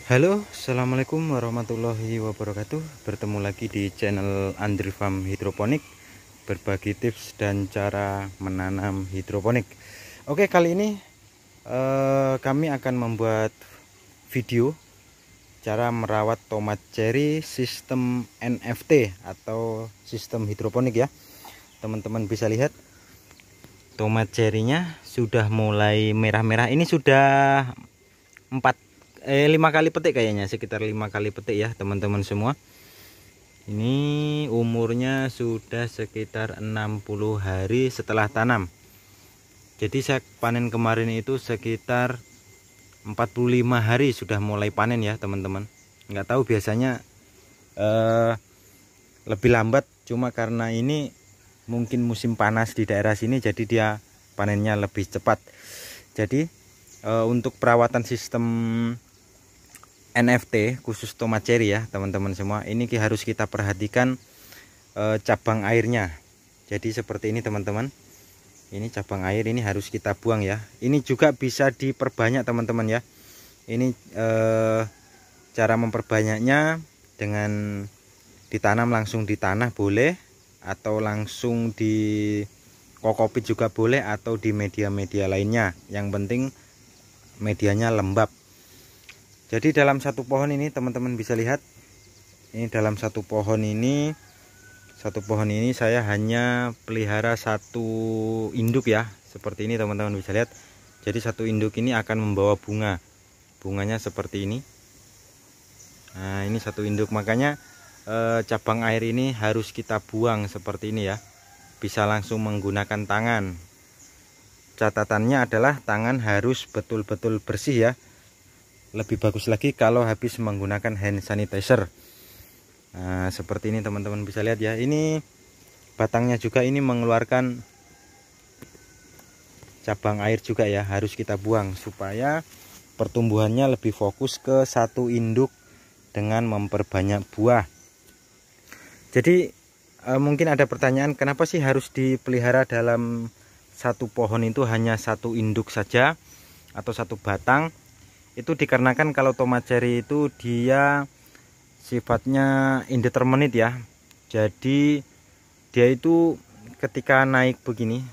Halo, assalamualaikum warahmatullahi wabarakatuh. Bertemu lagi di channel Andri Farm Hidroponik, berbagi tips dan cara menanam hidroponik. Oke, kali ini kami akan membuat video cara merawat tomat cherry sistem NFT atau sistem hidroponik ya. Teman-teman bisa lihat tomat cherry-nya sudah mulai merah-merah. Ini sudah 5 kali petik, kayaknya sekitar 5 kali petik ya teman-teman semua. Ini umurnya sudah sekitar 60 hari setelah tanam. Jadi saya panen kemarin itu sekitar 45 hari sudah mulai panen ya teman-teman. Nggak tahu, biasanya lebih lambat, cuma karena ini mungkin musim panas di daerah sini, jadi dia panennya lebih cepat. Jadi untuk perawatan sistem NFT khusus tomat cherry ya teman-teman semua, ini harus kita perhatikan cabang airnya. Jadi seperti ini teman-teman, ini cabang air ini harus kita buang ya. Ini juga bisa diperbanyak teman-teman ya. Ini cara memperbanyaknya dengan ditanam langsung di tanah boleh, atau langsung di kokopit juga boleh, atau di media-media lainnya. Yang penting medianya lembab. Jadi dalam satu pohon ini teman-teman bisa lihat, ini dalam satu pohon ini saya hanya pelihara satu induk ya, seperti ini teman-teman bisa lihat. Jadi satu induk ini akan membawa bunganya seperti ini. Nah, ini satu induk, makanya cabang air ini harus kita buang seperti ini ya. Bisa langsung menggunakan tangan. Catatannya adalah tangan harus betul-betul bersih ya. Lebih bagus lagi kalau habis menggunakan hand sanitizer. Nah, seperti ini teman-teman bisa lihat ya. Ini batangnya juga ini mengeluarkan cabang air juga ya, harus kita buang supaya pertumbuhannya lebih fokus ke satu induk dengan memperbanyak buah. Jadi mungkin ada pertanyaan, kenapa sih harus dipelihara dalam satu pohon itu hanya satu induk saja atau satu batang? Itu dikarenakan kalau tomat cherry itu dia sifatnya indeterminate ya. Jadi dia itu ketika naik begini,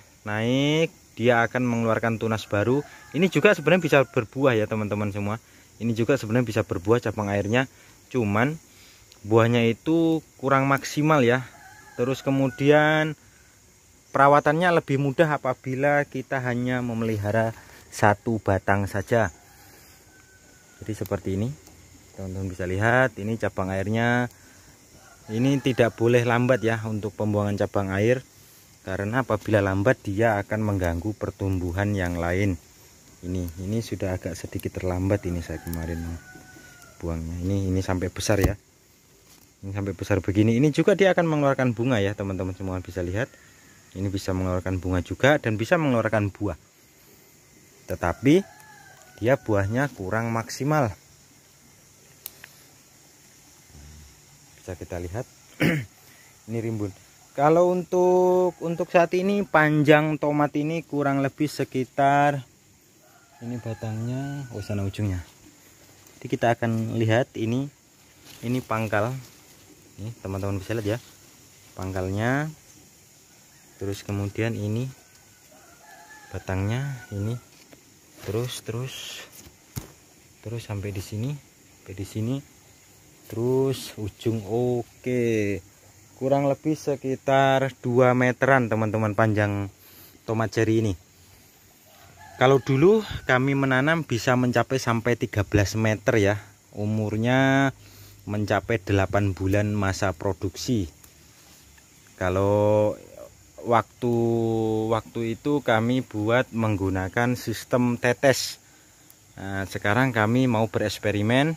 dia akan mengeluarkan tunas baru. Ini juga sebenarnya bisa berbuah ya teman-teman semua. Ini juga sebenarnya bisa berbuah cabang airnya, cuman buahnya itu kurang maksimal ya. Terus kemudian perawatannya lebih mudah apabila kita hanya memelihara satu batang saja. Jadi seperti ini teman-teman bisa lihat, ini cabang airnya. Ini tidak boleh lambat ya untuk pembuangan cabang air, karena apabila lambat dia akan mengganggu pertumbuhan yang lain. Ini sudah agak sedikit terlambat, ini saya kemarin buangnya. Ini sampai besar ya. Ini sampai besar begini. Ini juga dia akan mengeluarkan bunga ya teman-teman semua bisa lihat. Ini bisa mengeluarkan bunga juga dan bisa mengeluarkan buah. Tetapi dia buahnya kurang maksimal. Bisa kita lihat. Ini rimbun. Kalau untuk saat ini panjang tomat ini kurang lebih sekitar, ini batangnya sana ujungnya. Jadi kita akan lihat ini pangkal. Ini teman-teman bisa lihat ya, pangkalnya. Terus kemudian ini batangnya, ini terus sampai di sini, terus ujung. Oke, kurang lebih sekitar 2 meteran teman-teman panjang tomat cherry ini. Kalau dulu kami menanam bisa mencapai sampai 13 meter ya, umurnya mencapai 8 bulan masa produksi. Kalau waktu itu kami buat menggunakan sistem tetes. Nah, sekarang kami mau bereksperimen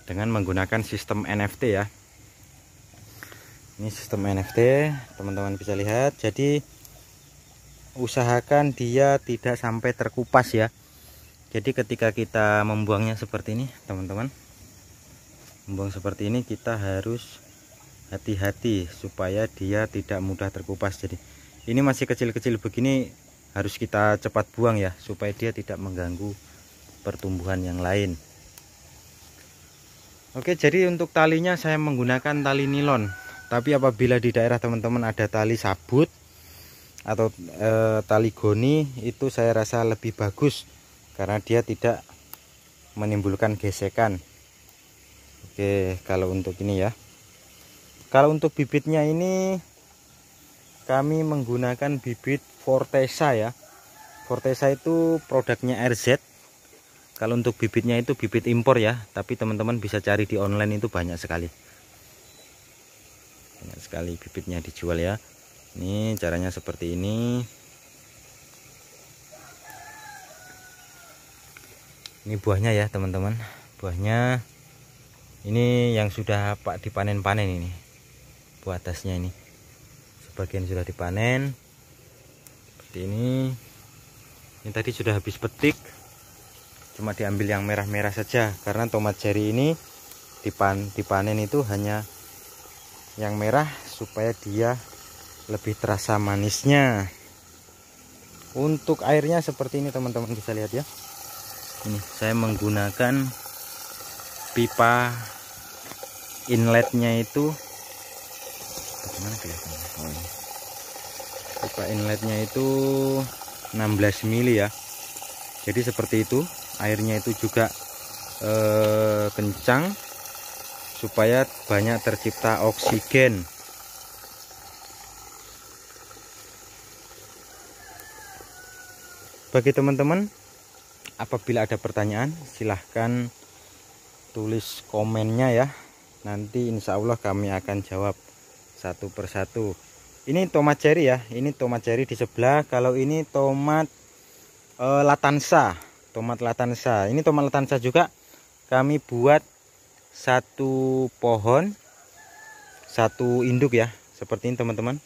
dengan menggunakan sistem NFT ya. Ini sistem NFT teman-teman bisa lihat. Jadi usahakan dia tidak sampai terkupas ya. Jadi ketika kita membuangnya seperti ini teman-teman, membuang seperti ini, kita harus hati-hati supaya dia tidak mudah terkupas. Jadi ini masih kecil-kecil begini harus kita cepat buang ya, supaya dia tidak mengganggu pertumbuhan yang lain. Oke, jadi untuk talinya saya menggunakan tali nilon. Tapi apabila di daerah teman-teman ada tali sabut atau tali goni, itu saya rasa lebih bagus karena dia tidak menimbulkan gesekan. Oke, kalau untuk ini ya. Kalau untuk bibitnya ini kami menggunakan bibit Fortesa ya. Fortesa itu produknya RZ. Kalau untuk bibitnya itu bibit impor ya, tapi teman-teman bisa cari di online itu banyak sekali. Banyak sekali bibitnya dijual ya. Ini caranya seperti ini. Ini buahnya ya teman-teman. Buahnya ini yang sudah Pak dipanen-panen ini. Buah atasnya ini. Sebagian sudah dipanen. Seperti ini. Ini tadi sudah habis petik. Cuma diambil yang merah-merah saja karena tomat cherry ini dipanen itu hanya yang merah supaya dia lebih terasa manisnya. Untuk airnya seperti ini teman-teman, bisa lihat ya. Ini saya menggunakan pipa inletnya itu bagaimana kelihatannya? Oh, ini. Pipa inletnya itu 16 mili ya. Jadi seperti itu. Airnya itu juga kencang supaya banyak tercipta oksigen. Bagi teman-teman, apabila ada pertanyaan silahkan tulis komennya ya. Nanti insya Allah kami akan jawab satu persatu. Ini tomat cherry ya. Ini tomat cherry di sebelah. Kalau ini tomat latansa. Tomat latansa. Ini tomat latansa juga kami buat satu pohon, satu induk ya. Seperti ini teman-teman.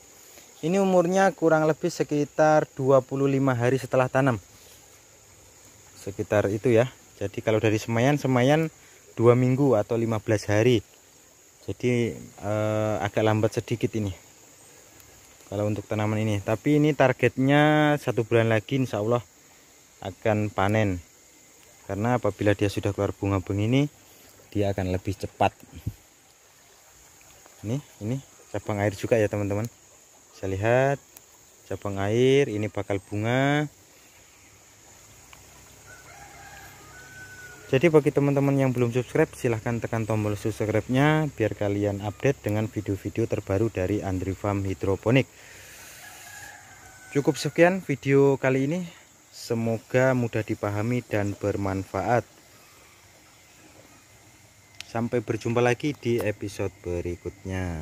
Ini umurnya kurang lebih sekitar 25 hari setelah tanam. Sekitar itu ya. Jadi kalau dari semaian 2 minggu atau 15 hari. Jadi agak lambat sedikit ini. Kalau untuk tanaman ini. Tapi ini targetnya 1 bulan lagi insya Allah akan panen, karena apabila dia sudah keluar bunga begini dia akan lebih cepat. Ini cabang air juga ya teman-teman, bisa lihat cabang air ini bakal bunga. Jadi bagi teman-teman yang belum subscribe silahkan tekan tombol subscribe-nya biar kalian update dengan video-video terbaru dari Andri Farm Hidroponik. Cukup sekian video kali ini. Semoga mudah dipahami dan bermanfaat. Sampai berjumpa lagi di episode berikutnya.